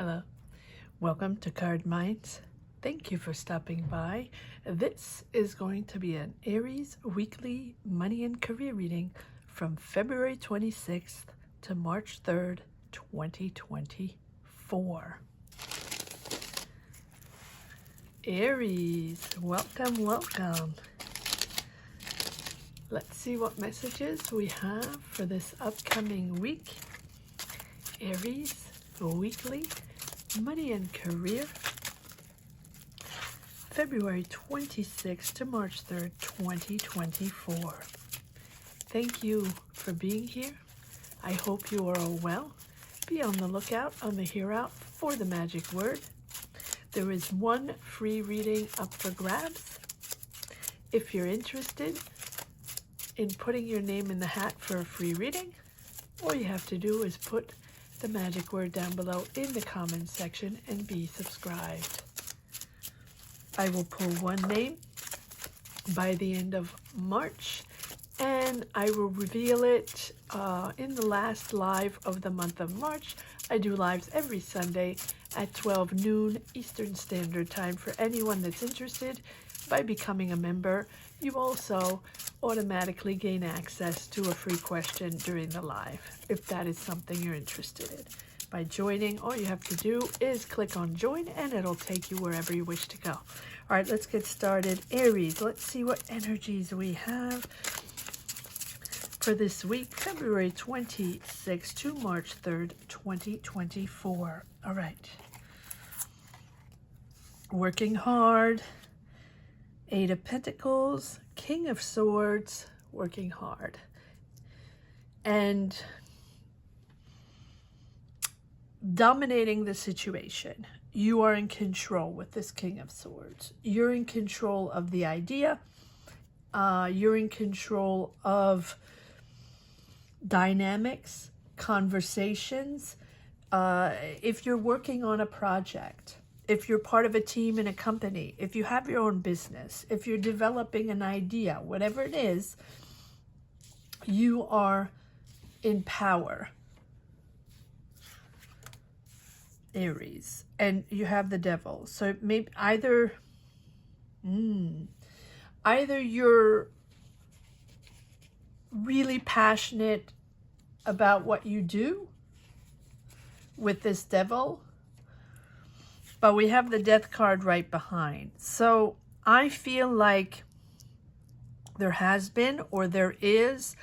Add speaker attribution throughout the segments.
Speaker 1: Hello, welcome to Card Minds. Thank you for stopping by. This is going to be an Aries weekly money and career reading from February 26th to March 3rd, 2024. Aries, welcome. Let's see what messages we have for this upcoming week. Aries weekly money and career, February 26th to March 3rd, 2024. Thank you for being here. I hope you are all well. Be on the lookout on the here out for the magic word. There is one free reading up for grabs. If you're interested in putting your name in the hat for a free reading, all you have to do is put the magic word down below in the comments section and be subscribed. I will pull one name by the end of March, and I will reveal it in the last live of the month of March. I do lives every Sunday at 12 noon Eastern Standard Time for anyone that's interested. By becoming a member, you also automatically gain access to a free question during the live, if that is something you're interested in. By joining, all you have to do is click on join and it'll take you wherever you wish to go. All right, let's get started. Aries, let's see what energies we have for this week, February 26th to March 3rd, 2024. All right. Working hard. Eight of Pentacles, King of Swords, working hard. And dominating the situation. You are in control with this King of Swords. You're in control of the idea. You're in control of dynamics, conversations. If you're working on a project, if you're part of a team in a company, if you have your own business, if you're developing an idea, whatever it is, you are in power. Aries. And you have the Devil. So maybe either you're really passionate about what you do with this Devil, but we have the Death card right behind. So I feel like there has been or there is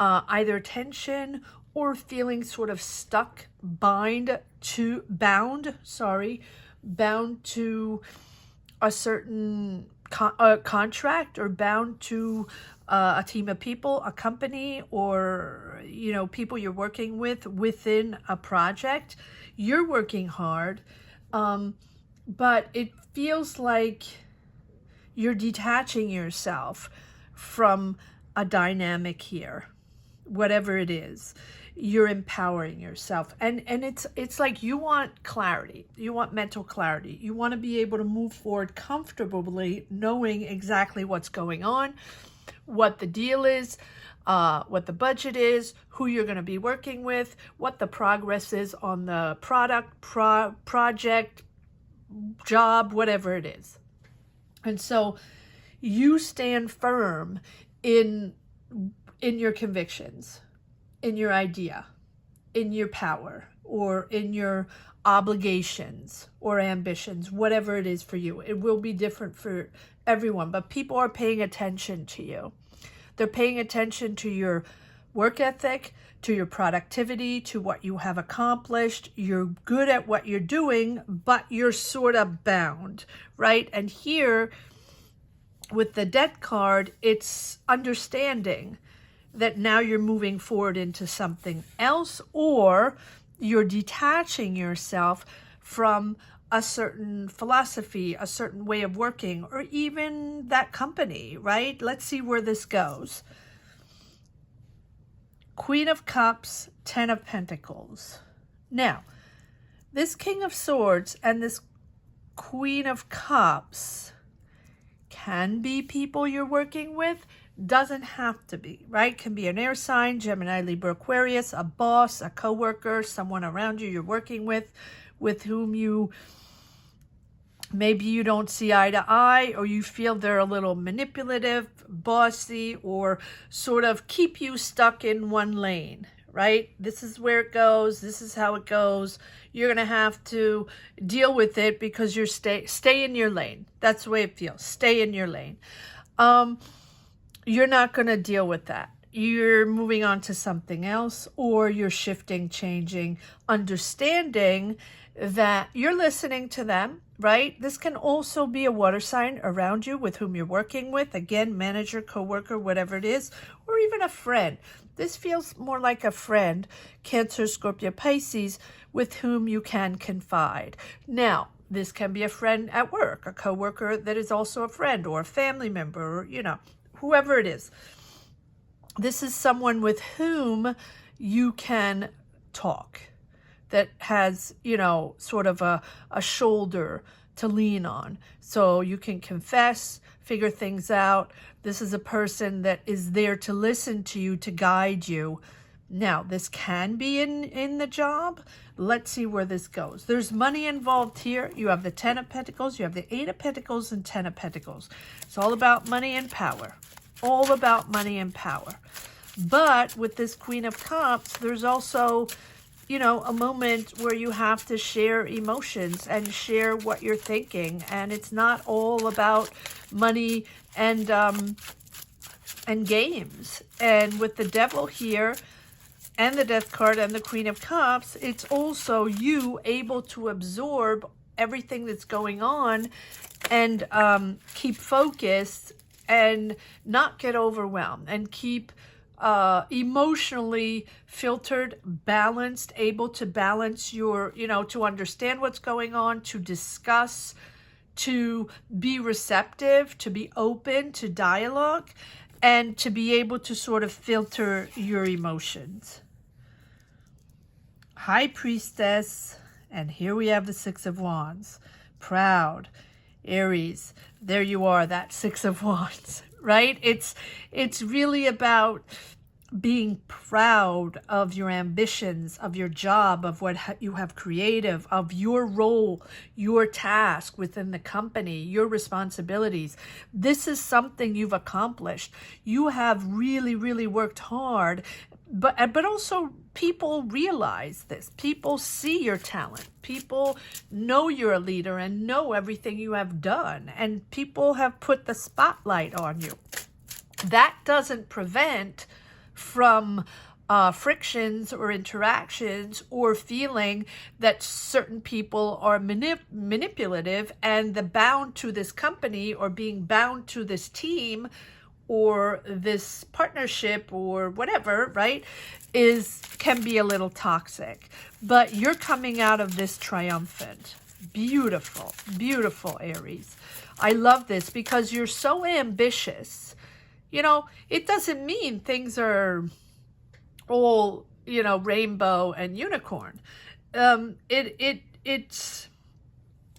Speaker 1: either tension or feeling sort of stuck, bound to a certain contract, or bound to a team of people, a company, or people you're working with within a project. You're working hard. But it feels like you're detaching yourself from a dynamic here, whatever it is. You're empowering yourself, and it's like you want clarity. You want mental clarity. You want to be able to move forward comfortably, knowing exactly what's going on, what the deal is, what the budget is, who you're going to be working with, what the progress is on the product, project, job, whatever it is. And so you stand firm in your convictions, in your idea, in your power, or in your obligations or ambitions, whatever it is for you. It will be different for everyone, but people are paying attention to you. They're paying attention to your work ethic, to your productivity, to what you have accomplished. You're good at what you're doing, but you're sort of bound, right? And here with the Death card, it's understanding that now you're moving forward into something else, or you're detaching yourself from a certain philosophy, a certain way of working, or even that company, right? Let's see where this goes. Queen of Cups, 10 of Pentacles. Now, this King of Swords and this Queen of Cups can be people you're working with. Doesn't have to be, right? Can be an air sign, Gemini, Libra, Aquarius, a boss, a coworker, someone around you you're working with whom you maybe you don't see eye to eye, or you feel they're a little manipulative, bossy, or sort of keep you stuck in one lane, right? This is where it goes. This is how it goes. You're going to have to deal with it because you're stay in your lane. That's the way it feels. Stay in your lane. You're not going to deal with that. You're moving on to something else, or you're shifting, changing, understanding that you're listening to them, right? This can also be a water sign around you with whom you're working with. Again, manager, coworker, whatever it is, or even a friend. This feels more like a friend, Cancer, Scorpio, Pisces, with whom you can confide. Now, this can be a friend at work, a coworker that is also a friend, or a family member, or, you know, whoever it is. This is someone with whom you can talk, that has, you know, sort of a shoulder to lean on. So you can confess, figure things out. This is a person that is there to listen to you, to guide you. Now, this can be in the job. Let's see where this goes. There's money involved here. You have the 10 of Pentacles, you have the 8 of Pentacles, and 10 of Pentacles. It's all about money and power. All about money and power. But with this Queen of Cups, there's also, you know, a moment where you have to share emotions and share what you're thinking. And it's not all about money and games. And with the Devil here, and the Death card and the Queen of Cups, it's also you able to absorb everything that's going on and keep focused and not get overwhelmed, and keep emotionally filtered, balanced, able to balance your, you know, to understand what's going on, to discuss, to be receptive, to be open to dialogue, and to be able to sort of filter your emotions. High Priestess, and here we have the 6 of Wands. Proud, Aries, there you are, that 6 of Wands, right? It's really about being proud of your ambitions, of your job, of what you have creative, of your role, your task within the company, your responsibilities. This is something you've accomplished. You have really, really worked hard, but also people realize this. People see your talent. People know you're a leader and know everything you have done, and people have put the spotlight on you. That doesn't prevent from frictions or interactions, or feeling that certain people are manipulative and the bound to this company, or being bound to this team or this partnership or whatever, right, can be a little toxic. But you're coming out of this triumphant. Beautiful, beautiful, Aries. I love this because you're so ambitious. You know, it doesn't mean things are all, you know, rainbow and unicorn. This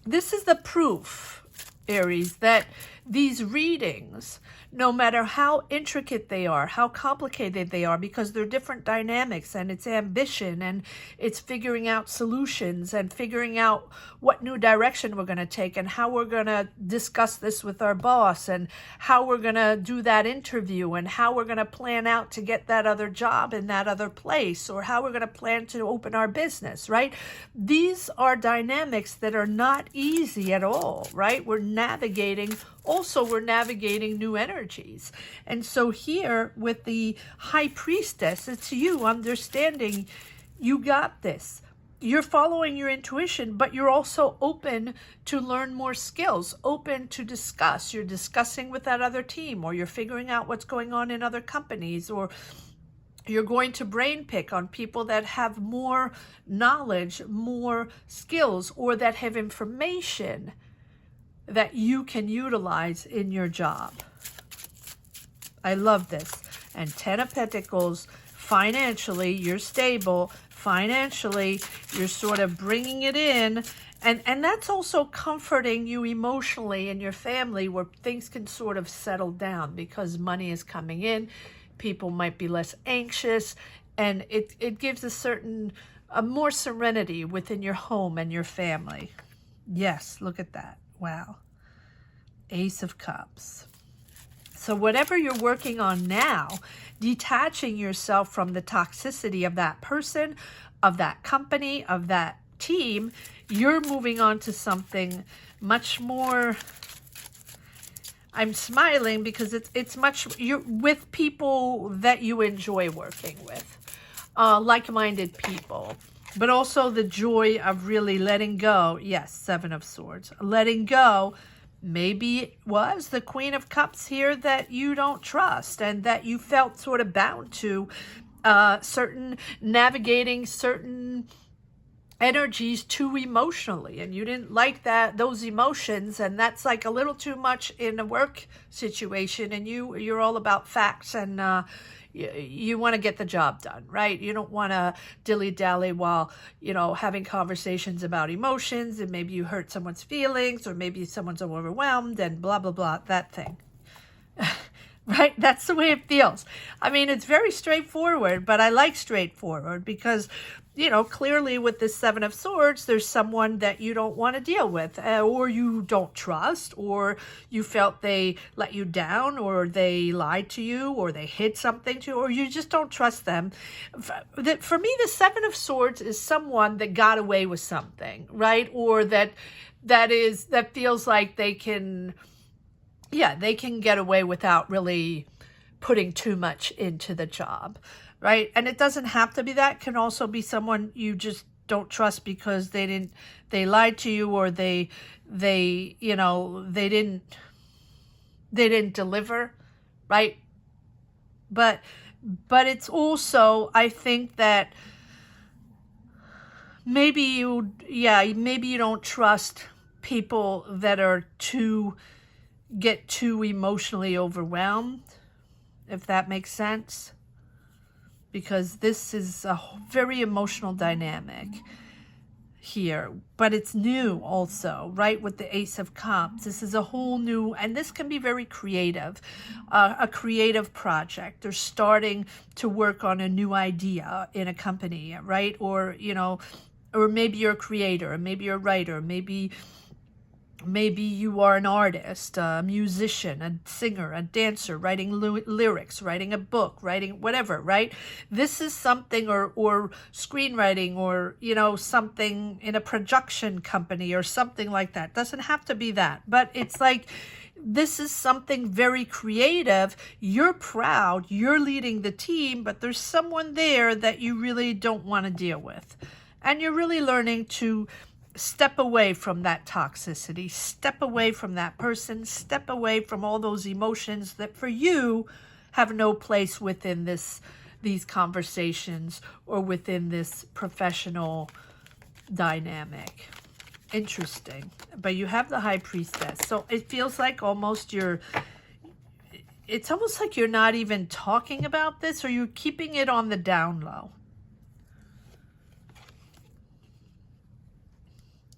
Speaker 1: is the proof, Aries, that these readings, no matter how intricate they are, how complicated they are, because they're different dynamics, and it's ambition, and it's figuring out solutions, and figuring out what new direction we're going to take, and how we're going to discuss this with our boss, and how we're going to do that interview, and how we're going to plan out to get that other job in that other place, or how we're going to plan to open our business, right? These are dynamics that are not easy at all, right? We're navigating new energies. And so here with the High Priestess, it's you understanding you got this. You're following your intuition, but you're also open to learn more skills, open to discuss. You're discussing with that other team, or you're figuring out what's going on in other companies, or you're going to brain pick on people that have more knowledge, more skills, or that have information that you can utilize in your job. I love this. And 10 of Pentacles, financially, you're stable. financially, you're sort of bringing it in. And that's also comforting you emotionally and your family, where things can sort of settle down because money is coming in. People might be less anxious, and it gives a more serenity within your home and your family. Yes, look at that. Wow. Ace of Cups. So whatever you're working on now, detaching yourself from the toxicity of that person, of that company, of that team, you're moving on to something much more. I'm smiling because you're with people that you enjoy working with, like-minded people, but also the joy of really letting go. Yes, Seven of Swords, letting go. Maybe it was the Queen of Cups here that you don't trust and that you felt sort of bound to navigating certain energies too emotionally, and you didn't like those emotions, and that's like a little too much in a work situation, and you're all about facts, and you want to get the job done, right? You don't want to dilly-dally while, having conversations about emotions, and maybe you hurt someone's feelings, or maybe someone's overwhelmed, and blah, blah, blah, that thing. Right? That's the way it feels. I mean, it's very straightforward, but I like straightforward because, clearly with this Seven of Swords, there's someone that you don't want to deal with, or you don't trust, or you felt they let you down, or they lied to you, or they hid something to you, or you just don't trust them. For me, the Seven of Swords is someone that got away with something, right? Or that feels like they can get away without really putting too much into the job, right? And it doesn't have to be that. It can also be someone you just don't trust because they lied to you, or they didn't deliver, right? But it's also, I think that maybe you don't trust people that get too emotionally overwhelmed, if that makes sense, because this is a very emotional dynamic here, but it's new also, right? With the Ace of Cups, this is a whole new, and this can be very creative, a creative project, or starting to work on a new idea in a company, right? Or or maybe you're a creator, or maybe you're a writer, maybe you are an artist, a musician, a singer, a dancer, writing lyrics, writing a book, writing whatever, right? This is something, or screenwriting, or, something in a production company or something like that. Doesn't have to be that, but it's like, this is something very creative. You're proud, you're leading the team, but there's someone there that you really don't want to deal with. And you're really learning to step away from that toxicity, step away from that person, step away from all those emotions that for you have no place within these conversations or within this professional dynamic. Interesting. But you have the High Priestess. So it feels like it's almost like you're not even talking about this, or you're keeping it on the down low.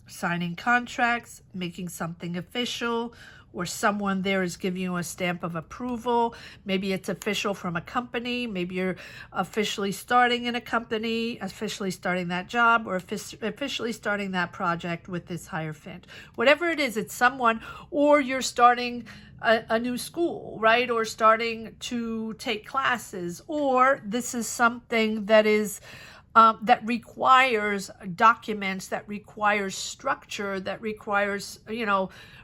Speaker 1: Signing contracts, making something official, or someone there is giving you a stamp of approval. Maybe it's official from a company. Maybe you're officially starting in a company, officially starting that job, or officially starting that project with this Hierophant. Whatever it is, it's someone, or you're starting a new school, right? Or starting to take classes, or this is something that is that requires documents, that requires structure, that requires,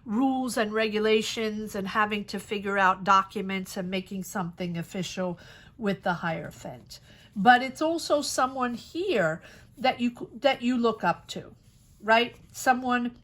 Speaker 1: rules and regulations, and having to figure out documents and making something official with the Hierophant. But it's also someone here that you look up to, right? Someone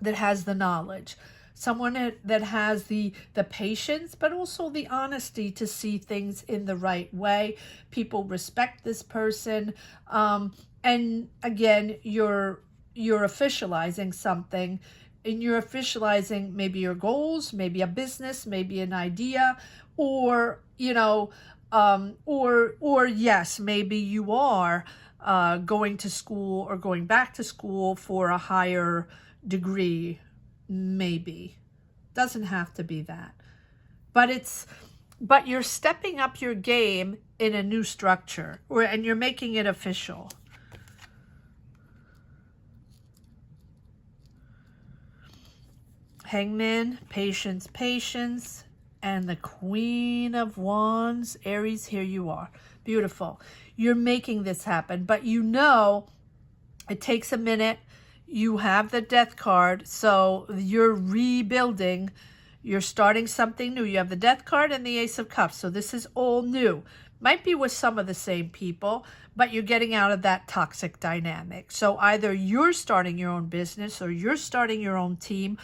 Speaker 1: that has the knowledge, someone that has the patience, but also the honesty to see things in the right way. People respect this person. And again, you're officializing something, and you're officializing maybe your goals, maybe a business, maybe an idea, or, or yes, maybe you are going to school or going back to school for a higher degree, maybe. Doesn't have to be that. But you're stepping up your game in a new structure, and you're making it official. Hangman, patience, patience, and the Queen of Wands. Aries, here you are. Beautiful. You're making this happen, but you know it takes a minute. You have the Death card, so you're rebuilding. You're starting something new. You have the Death card and the Ace of Cups, so this is all new. Might be with some of the same people, but you're getting out of that toxic dynamic. So either you're starting your own business, or you're starting your own team,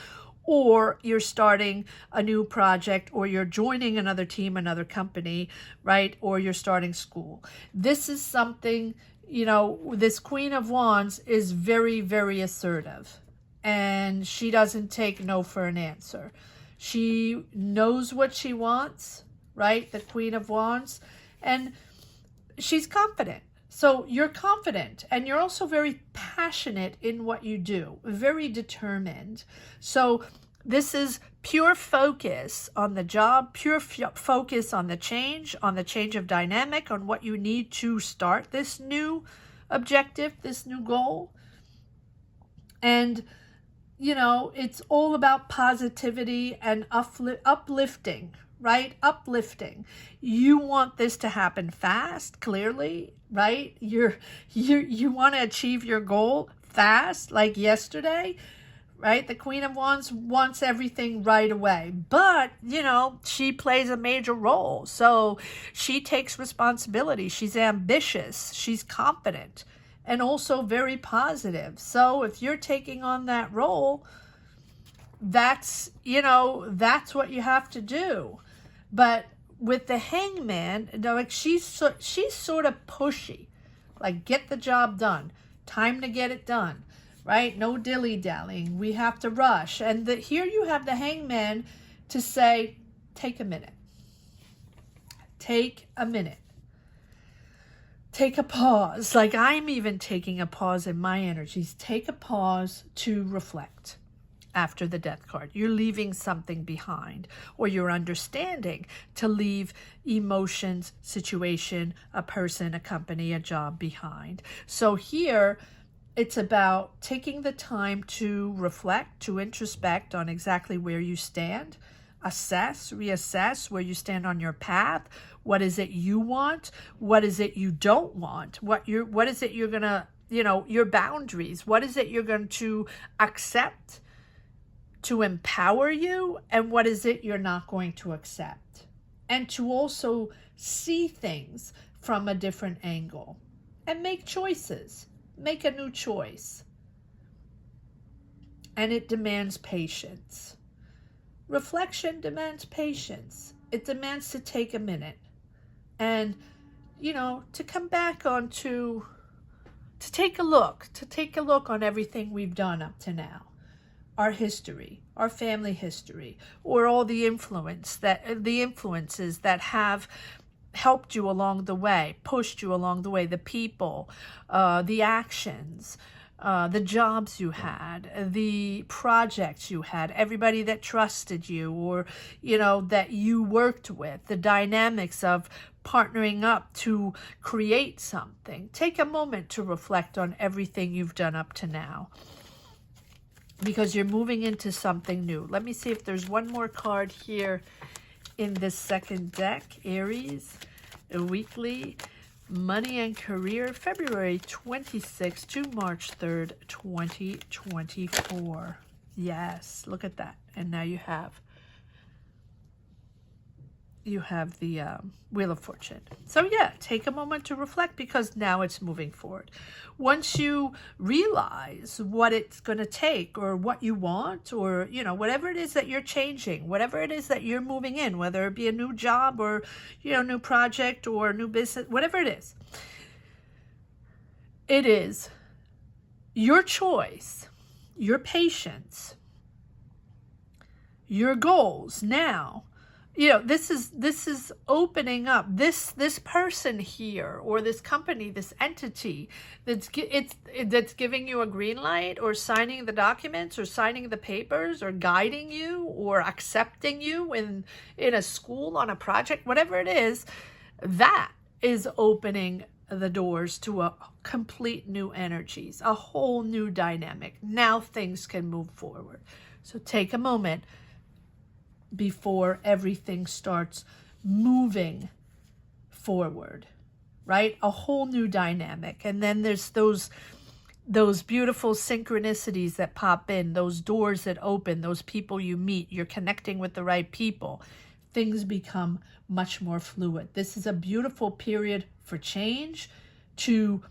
Speaker 1: or you're starting a new project, or you're joining another team, another company, right? Or you're starting school. This is something, you know, this Queen of Wands is very, very assertive, and she doesn't take no for an answer. She knows what she wants, right? The Queen of Wands, and she's confident. So you're confident, and you're also very passionate in what you do, very determined. So this is pure focus on the job, pure focus on the change of dynamic, on what you need to start this new objective, this new goal. And, you know, it's all about positivity and uplifting, right? Uplifting. You want this to happen fast, clearly, right? You want to achieve your goal fast, like yesterday, right? The Queen of Wands wants everything right away, but, you know, she plays a major role. So she takes responsibility. She's ambitious. She's confident, and also very positive. So if you're taking on that role, that's, you know, that's what you have to do. But with the Hangman, like she's sort of pushy, like get the job done, time to get it done, right? No dilly-dallying. We have to rush. And here you have the Hangman to say, take a minute. Take a minute. Take a pause. Like I'm even taking a pause in my energies. Take a pause to reflect. After the Death card, you're leaving something behind, or you're understanding to leave emotions, situation, a person, a company, a job behind. So here it's about taking the time to reflect, to introspect on exactly where you stand, assess, reassess where you stand on your path. What is it you want? What is it you don't want? What is it you're gonna, you know, your boundaries? What is it you're going to accept to empower you, and what is it you're not going to accept? And to also see things from a different angle and make choices, make a new choice. And it demands patience. Reflection demands patience. It demands to take a minute and, you know, to come back on to take a look on everything we've done up to now. Our history, our family history, or all the influences that have helped you along the way, pushed you along the way, the people, the actions, the jobs you had, the projects you had, everybody that trusted you, or, you know, that you worked with, the dynamics of partnering up to create something. Take a moment to reflect on everything you've done up to now, because you're moving into something new. Let me see if there's one more card here in this second deck. Aries, a weekly money and career, February 26th to March 3rd, 2024. Yes, look at that. And now you have the Wheel of Fortune. So yeah, take a moment to reflect, because now it's moving forward. Once you realize what it's going to take, or what you want, or, you know, whatever it is that you're changing, whatever it is that you're moving in, whether it be a new job, or, you know, new project, or new business, whatever it is your choice, your patience, your goals now you know, this is opening up. This person here, or this company, this entity that's giving you a green light, or signing the documents, or signing the papers, or guiding you, or accepting you in a school, on a project, whatever it is, that is opening the doors to a complete new energies, a whole new dynamic. Now things can move forward. So take a moment before everything starts moving forward, right? A whole new dynamic. And then there's those beautiful synchronicities that pop in, those doors that open, those people you meet, you're connecting with the right people. Things become much more fluid. This is a beautiful period for change, to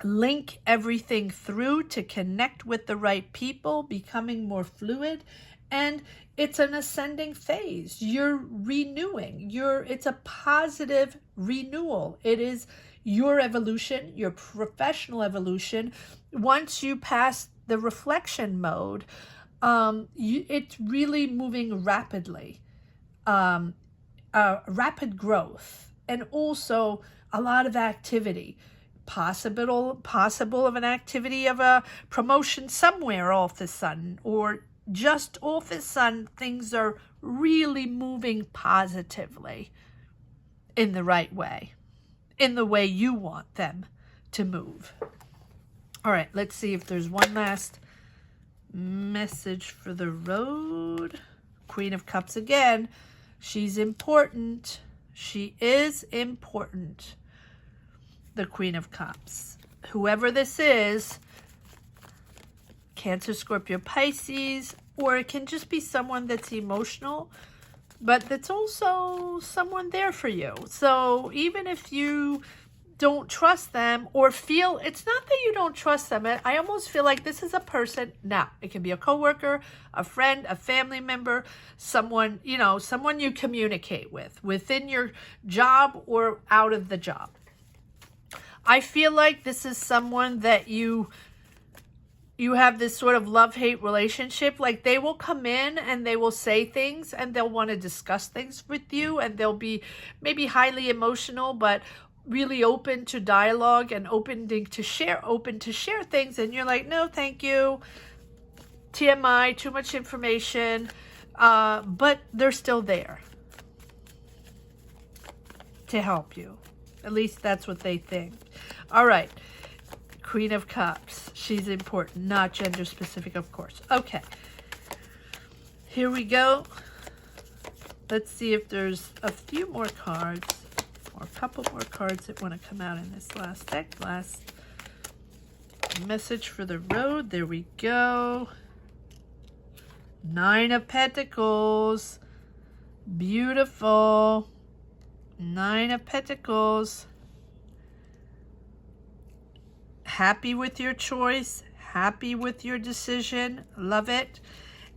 Speaker 1: link everything through, to connect with the right people, becoming more fluid. And it's an ascending phase. You're renewing. It's a positive renewal. It is your evolution, your professional evolution. Once you pass the reflection mode, it's really moving rapidly. Rapid growth, and also a lot of activity. Possible of an activity of a promotion somewhere all of a sudden, or just all of a sudden things are really moving positively in the right way, in the way you want them to move. All right, let's see if there's one last message for the road. Queen of Cups again. She's important. She is important. The Queen of Cups. Whoever this is, Cancer, Scorpio, Pisces, or it can just be someone that's emotional, but that's also someone there for you. So even if you don't trust them, or feel, it's not that you don't trust them, I almost feel like this is a person, now it can be a coworker, a friend, a family member, someone, you know, someone you communicate with within your job or out of the job. I feel like this is someone that you have this sort of love-hate relationship. Like, they will come in and they will say things, and they'll want to discuss things with you, and they'll be maybe highly emotional, but really open to dialogue and open to share things. And you're like, no, thank you. TMI, too much information. But they're still there to help you. At least that's what they think. All right. Queen of Cups. She's important, not gender specific, of course. Okay. Here we go. Let's see if there's a few more cards, or a couple more cards that want to come out in this last deck. Last message for the road. There we go. Nine of Pentacles. Beautiful. Nine of Pentacles. Happy with your choice, happy with your decision, love it.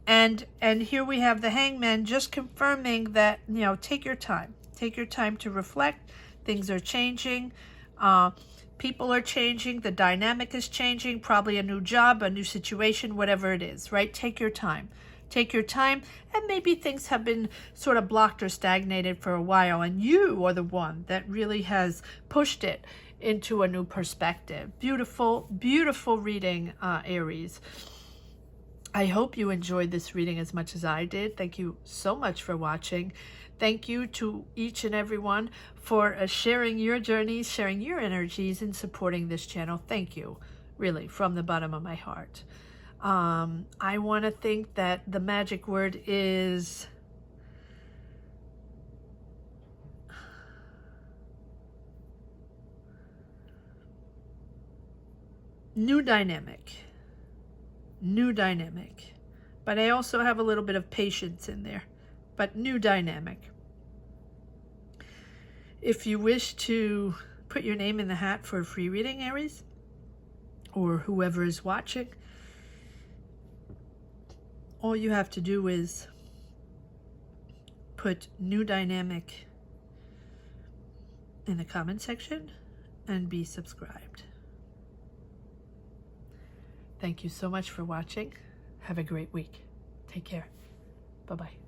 Speaker 1: And here we have the Hangman, just confirming that, you know, take your time to reflect. Things are changing, people are changing, the dynamic is changing, probably a new job, a new situation, whatever it is, right? Take your time, and maybe things have been sort of blocked or stagnated for a while, and you are the one that really has pushed it into a new perspective. Beautiful, beautiful reading, Aries. I hope you enjoyed this reading as much as I did. Thank you so much for watching. Thank you to each and everyone for sharing your journeys, sharing your energies, and supporting this channel. Thank you, really, from the bottom of my heart. I want to think that the magic word is new dynamic, but I also have a little bit of patience in there, but new dynamic. If you wish to put your name in the hat for a free reading, Aries, or whoever is watching, all you have to do is put new dynamic in the comment section and be subscribed. Thank you so much for watching. Have a great week. Take care. Bye-bye.